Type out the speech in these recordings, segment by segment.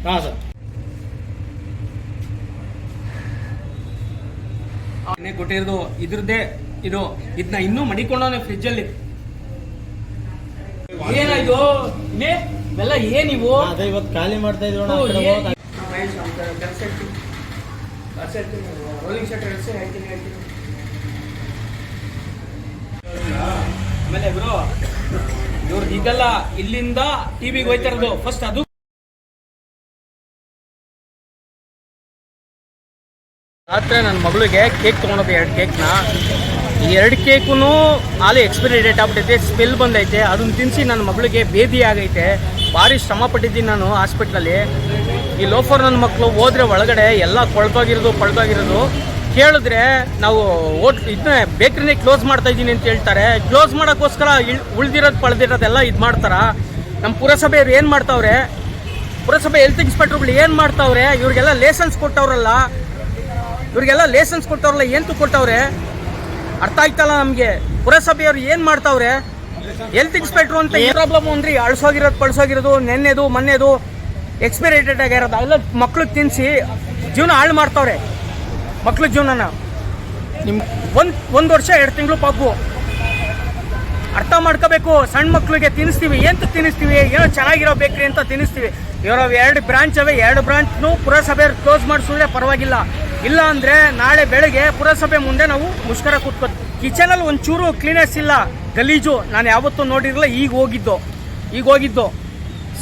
ಹಾಂ ಸರ್. ಕೊಟ್ಟಿರೋದು ಇದ್ರದ್ದೇ ಇದು, ಇದನ್ನ ಇನ್ನೂ ಮಡಿಕೊಂಡವನೆ ಫ್ರಿಜ್ಜಲ್ಲಿ. ಏನಾಯ್ತು ಇವೆಲ್ಲ ಏನಿವು? ಅದೇ ಇವತ್ತು ಖಾಲಿ ಮಾಡ್ತಾ ಇದ್ವಿ. ಆಮೇಲೆ ಬ್ರೋ ಇವ್ರದ್ದು ಇದೆಲ್ಲ ಇಲ್ಲಿಂದ ಟಿವಿಗೆ ಹೋಯ್ತಾ ಇರೋದು ಫಸ್ಟ್. ಅದು ರಾತ್ರಿ ನನ್ನ ಮಗಳಿಗೆ ಕೇಕ್ ತೊಗೊಂಡೋದು 2 ಕೇಕ್ನ. ಈ 2 ಕೇಕು ಹಾಲಿ ಎಕ್ಸ್ಪೈರಿ ಡೇಟ್ ಆಗ್ಬಿಟ್ಟೈತೆ, ಸ್ಮೆಲ್ ಬಂದೈತೆ. ಅದನ್ನ ತಿನ್ನಿಸಿ ನನ್ನ ಮಗಳಿಗೆ ಬೇದಿ ಆಗೈತೆ. ಭಾರಿ ಶ್ರಮ ಪಟ್ಟಿದ್ದೀನಿ ನಾನು ಹಾಸ್ಪಿಟ್ಲಲ್ಲಿ. ಈ ಲೋಫರ್ ನನ್ನ ಮಕ್ಕಳು ಹೋದ್ರೆ ಒಳಗಡೆ ಎಲ್ಲ ಕೊಳ್ತೋಗಿರೋದು ಕೇಳಿದ್ರೆ ನಾವು ಇದನ್ನ ಬೇಕ್ರಿನೇ ಕ್ಲೋಸ್ ಮಾಡ್ತಾ ಇದ್ದೀನಿ ಅಂತ ಹೇಳ್ತಾರೆ. ಕ್ಲೋಸ್ ಮಾಡೋಕ್ಕೋಸ್ಕರ ಪಳ್ದಿರೋದೆಲ್ಲ ಇದು ಮಾಡ್ತಾರ. ನಮ್ಮ ಪುರಸಭೆಯವ್ರು ಏನು ಮಾಡ್ತಾವ್ರೆ, ಪುರಸಭೆ ಹೆಲ್ತ್ ಇನ್ಸ್ಪೆಕ್ಟರ್ಗಳು ಏನು ಮಾಡ್ತಾವ್ರೆ? ಇವ್ರಿಗೆಲ್ಲ ಲೈಸೆನ್ಸ್ ಕೊಟ್ಟವ್ರಲ್ಲ, ಏನು ಕೊಟ್ಟವ್ರೆ ಅರ್ಥ ಆಯ್ತಲ್ಲ ನಮಗೆ. ಪುರಸಭೆಯವ್ರು ಏನು ಮಾಡ್ತಾವ್ರೆ? ಹೆಲ್ತ್ ಇನ್ಸ್ಪೆಕ್ಟ್ರು ಅಂತ ಏನು ಪ್ರಾಬ್ಲಮ್ ಅಂದ್ರೆ ಪಳ್ಸೋಗಿರೋದು ನೆನ್ನೆದು ಮೊನ್ನೆದು ಎಕ್ಸ್ಪೈರಿ ಡೇಟ್ ಆಗಿರೋದು ಎಲ್ಲ ಮಕ್ಳಿಗೆ ತಿನ್ನಿಸಿ ಜೀವನ ಹಾಳು ಮಾಡ್ತಾವ್ರೆ. ಮಕ್ಳ ಜೀವನನ ಒಂದು ವರ್ಷ 2 ತಿಂಗಳು ಪಾಪು ಅರ್ಥ ಮಾಡ್ಕೋಬೇಕು. ಸಣ್ಣ ಮಕ್ಳಿಗೆ ತಿನ್ನಿಸ್ತೀವಿ, ಏನೋ ಚೆನ್ನಾಗಿರೋ ಬೇಕ್ರಿ ಅಂತ ತಿನ್ನಿಸ್ತೀವಿ. ಇವರ 2 ಬ್ರಾಂಚ್ ಅವೆ, 2 ಬ್ರಾಂಚ್ನು ಪುರಸಭೆ ಕ್ಲೋಸ್ ಮಾಡಿಸಿದ್ರೆ ಪರವಾಗಿಲ್ಲ. ಇಲ್ಲ ಅಂದರೆ ನಾಳೆ ಬೆಳಗ್ಗೆ ಪುರಸಭೆ ಮುಂದೆ ನಾವು ಮುಷ್ಕರ ಕೂತ್ಕೋ. ಕಿಚನಲ್ಲಿ ಒಂಚೂರು ಕ್ಲೀನೆಸ್ ಇಲ್ಲ, ಗಲೀಜು. ನಾನು ಯಾವತ್ತೂ ನೋಡಿರಲಿಲ್ಲ, ಈಗ ಹೋಗಿದ್ದು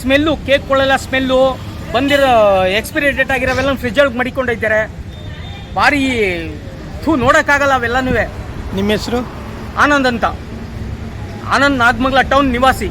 ಸ್ಮೆಲ್ಲು, ಕೇಕ್ಗಳೆಲ್ಲ ಸ್ಮೆಲ್ಲು ಬಂದಿರೋ ಎಕ್ಸ್ಪೈರಿ ಡೇಟ್ ಆಗಿರೋವೆಲ್ಲ ಫ್ರಿಜ್ಜೊಳಗೆ ಮಡಿಕೊಂಡಿದ್ದಾರೆ. ಭಾರಿ ನೋಡೋಕ್ಕಾಗಲ್ಲ ಅವೆಲ್ಲನೂ. ನಿಮ್ಮ ಹೆಸರು? ಆನಂದ್ ಅಂತ, ಆನಂದ್ ನಾಗಮಂಗಲ ಟೌನ್ ನಿವಾಸಿ.